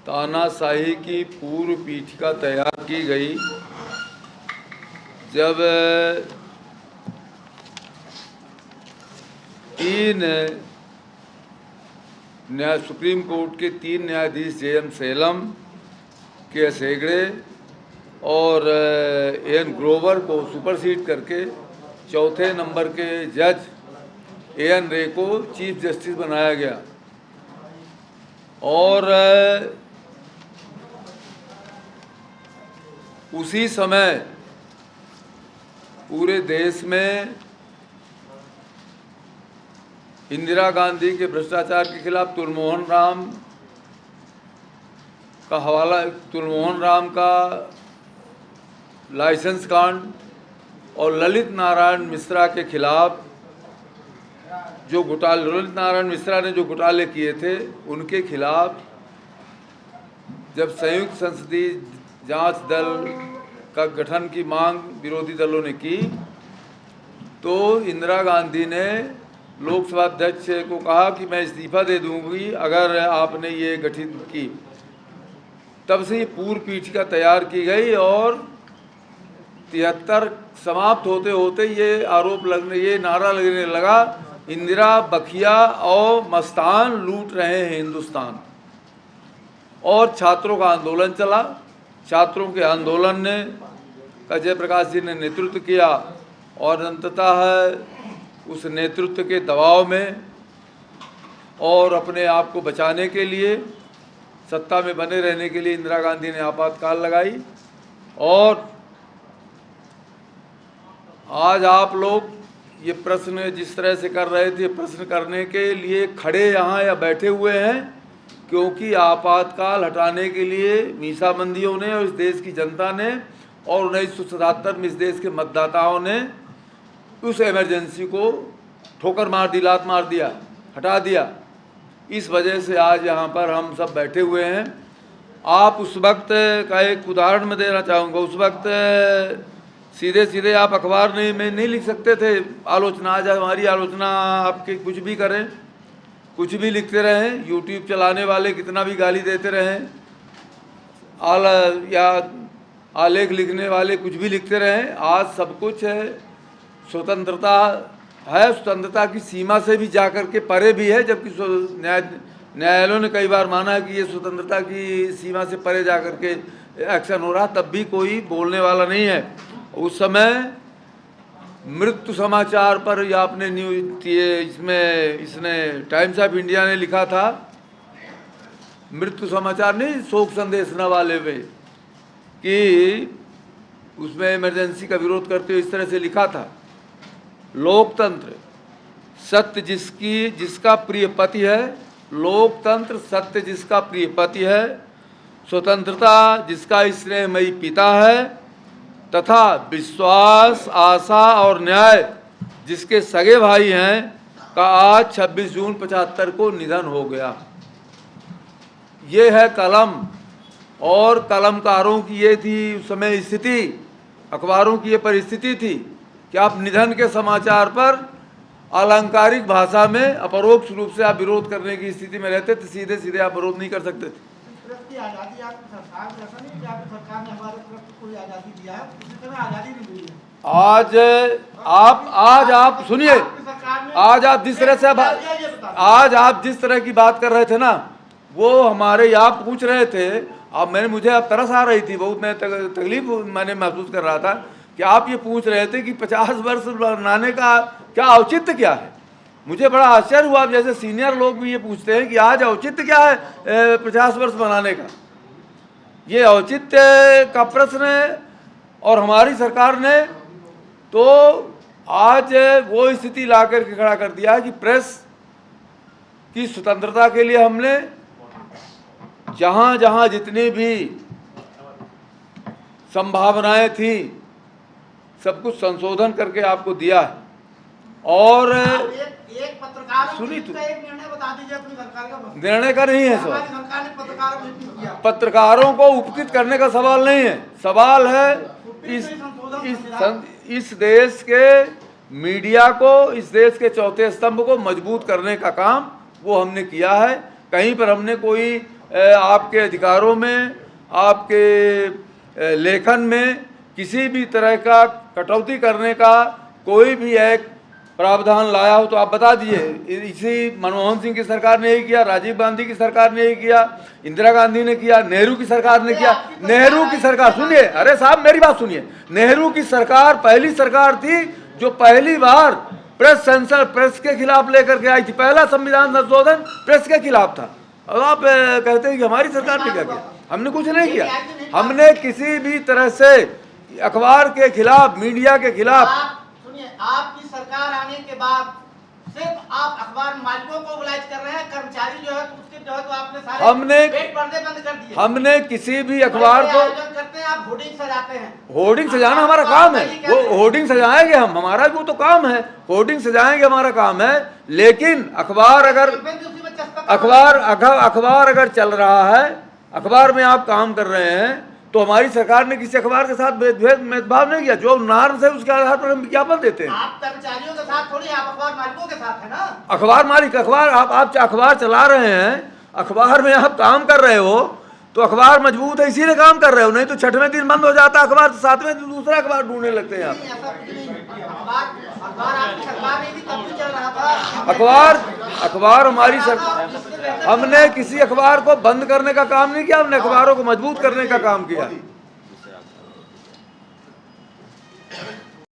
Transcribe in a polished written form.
तानाशाही की पूर्व पीठिका तैयार की गई। जब सुप्रीम कोर्ट के 3 न्यायाधीश जे.एम. सेलम, के.एस. हेगड़े और ए.एन. ग्रोवर को सुपरसीड करके चौथे नंबर के जज ए.एन. रे को चीफ जस्टिस बनाया गया और उसी समय पूरे देश में इंदिरा गांधी के भ्रष्टाचार के खिलाफ तुलमोहन राम का लाइसेंस कांड और ललित नारायण मिश्रा के खिलाफ ललित नारायण मिश्रा ने जो घोटाले किए थे उनके खिलाफ जब संयुक्त संसदीय जांच दल का गठन की मांग विरोधी दलों ने की तो इंदिरा गांधी ने लोकसभा अध्यक्ष को कहा कि मैं इस्तीफा दे दूंगी अगर आपने ये गठित की। तब से ये पूर्व पीठिका तैयार की गई और 73 समाप्त होते होते ये नारा लगने लगा, इंदिरा बखिया और मस्तान लूट रहे हैं हिंदुस्तान। और छात्रों का आंदोलन चला। छात्रों के आंदोलन ने जयप्रकाश जी ने नेतृत्व किया और अंततः उस नेतृत्व के दबाव में और अपने आप को बचाने के लिए, सत्ता में बने रहने के लिए इंदिरा गांधी ने आपातकाल लगाई। और आज आप लोग ये प्रश्न जिस तरह से कर रहे थे, प्रश्न करने के लिए खड़े यहाँ या बैठे हुए हैं क्योंकि आपातकाल हटाने के लिए मीसाबंदियों ने और इस देश की जनता ने और 1977 में इस देश के मतदाताओं ने उस इमरजेंसी को ठोकर मार दी, लात मार दिया, हटा दिया। इस वजह से आज यहाँ पर हम सब बैठे हुए हैं। आप उस वक्त का एक उदाहरण मैं देना चाहूँगा। उस वक्त सीधे सीधे आप अखबार में नहीं लिख सकते थे आलोचना। आज हमारी आलोचना आपके कुछ भी करें, कुछ भी लिखते रहें, यूट्यूब चलाने वाले कितना भी गाली देते रहें, या आलेख लिखने वाले कुछ भी लिखते रहें, आज सब कुछ है। स्वतंत्रता है, स्वतंत्रता की सीमा से भी जाकर के परे भी है, जबकि न्यायालयों ने कई बार माना है कि ये स्वतंत्रता की सीमा से परे जाकर के एक्शन हो रहा, तब भी कोई बोलने वाला नहीं है। उस समय मृत्यु समाचार पर या आपने इसने टाइम्स ऑफ इंडिया ने लिखा था, मृत्यु समाचार नहीं, शोक संदेश न वाले पे, कि उसमें इमरजेंसी का विरोध करते हुए इस तरह से लिखा था, लोकतंत्र सत्य जिसका प्रिय पति है, लोकतंत्र सत्य जिसका प्रिय पति है, स्वतंत्रता जिसका स्नेहमयी पिता है तथा विश्वास, आशा और न्याय जिसके सगे भाई हैं का आज 26 जून 75 को निधन हो गया। ये है कलम। और कलमकारों की ये थी उस समय स्थिति, अखबारों की ये परिस्थिति थी कि आप निधन के समाचार पर अलंकारिक भाषा में अपरोक्ष रूप से आप विरोध करने की स्थिति में रहते थे, सीधे सीधे आप विरोध नहीं कर सकते थे। आज आप सुनिए, आज आप जिस तरह की बात कर रहे थे ना, वो हमारे आप पूछ रहे थे। अब मुझे अब तरस आ रही थी बहुत, मैं तकलीफ मैंने महसूस कर रहा था कि आप ये पूछ रहे थे कि 50 वर्ष मनाने का क्या औचित्य क्या है। मुझे बड़ा आश्चर्य हुआ, जैसे सीनियर लोग भी ये पूछते हैं कि आज औचित्य क्या है 50 वर्ष मनाने का। ये औचित्य का प्रश्न है। और हमारी सरकार ने तो आज वो स्थिति ला करके खड़ा कर दिया है कि प्रेस की स्वतंत्रता के लिए हमने जहाँ जहाँ जितनी भी संभावनाएं थी सब कुछ संशोधन करके आपको दिया है। और एक पत्रकार सुनी तो एक निर्णय बता दीजिए अपनी सरकार का। निर्णय का नहीं है सवाल, सरकार ने पत्रकारों को उपकृत करने का सवाल नहीं है। सवाल है इस देश के मीडिया को, इस देश के चौथे स्तंभ को मजबूत करने का काम वो हमने किया है। कहीं पर हमने कोई आपके अधिकारों में, आपके लेखन में किसी भी तरह का कटौती करने का कोई भी एक प्रावधान लाया हो तो आप बता दीजिए। इसी मनमोहन सिंह की सरकार ने यही किया, राजीव गांधी की सरकार ने यही किया, इंदिरा गांधी ने किया, नेहरू की सरकार ने किया। नेहरू की सरकार, सुनिए, अरे साहब मेरी बात सुनिए, नेहरू की सरकार पहली सरकार थी जो पहली बार प्रेस के खिलाफ लेकर के आई थी। पहला संविधान संशोधन प्रेस के खिलाफ था। अब आप कहते हैं कि हमारी सरकार ने क्या किया? हमने कुछ नहीं किया। हमने किसी भी तरह से अखबार के खिलाफ, मीडिया के खिलाफ। सुनिए, आपकी सरकार आने के बाद सिर्फ आप अखबार मालिकों को मोबिलाइज कर रहे हैं, कर्मचारी जो है तो उसके जो है तो आपने सारे पेट पर्दे बंद कर दिए। हमने किसी भी अखबार को आयोजन करते हैं, आप होर्डिंग सजाते हैं। होर्डिंग सजाना हमारा काम है, वो होर्डिंग सजाएंगे हम, हमारा वो तो काम है, होर्डिंग सजाएंगे हमारा काम है। लेकिन अखबार अगर चल रहा है, अखबार में आप काम कर रहे हैं, तो हमारी सरकार ने किसी अखबार के साथ भेदभाव नहीं किया। जो नार्म से उसके आधार पर हम विज्ञापन देते हैं। आप कर्मचारियों के साथ थोड़ी, आप अखबार मालिकों के साथ है ना। अखबार मालिक, अखबार आप अखबार चला रहे हैं, अखबार में आप काम कर रहे हो तो अखबार मजबूत है इसीलिए काम कर रहे हो, नहीं तो छठवें दिन बंद हो जाता अखबार, तो सातवें दिन दूसरा अखबार ढूंढने लगते हैं आप। अखबार आपकी सरकार नहीं थी तब भी चल रहा था। अखबार हमारी सरकार, हमने किसी अखबार को बंद करने का काम नहीं किया, हमने अखबारों को मजबूत करने का काम किया।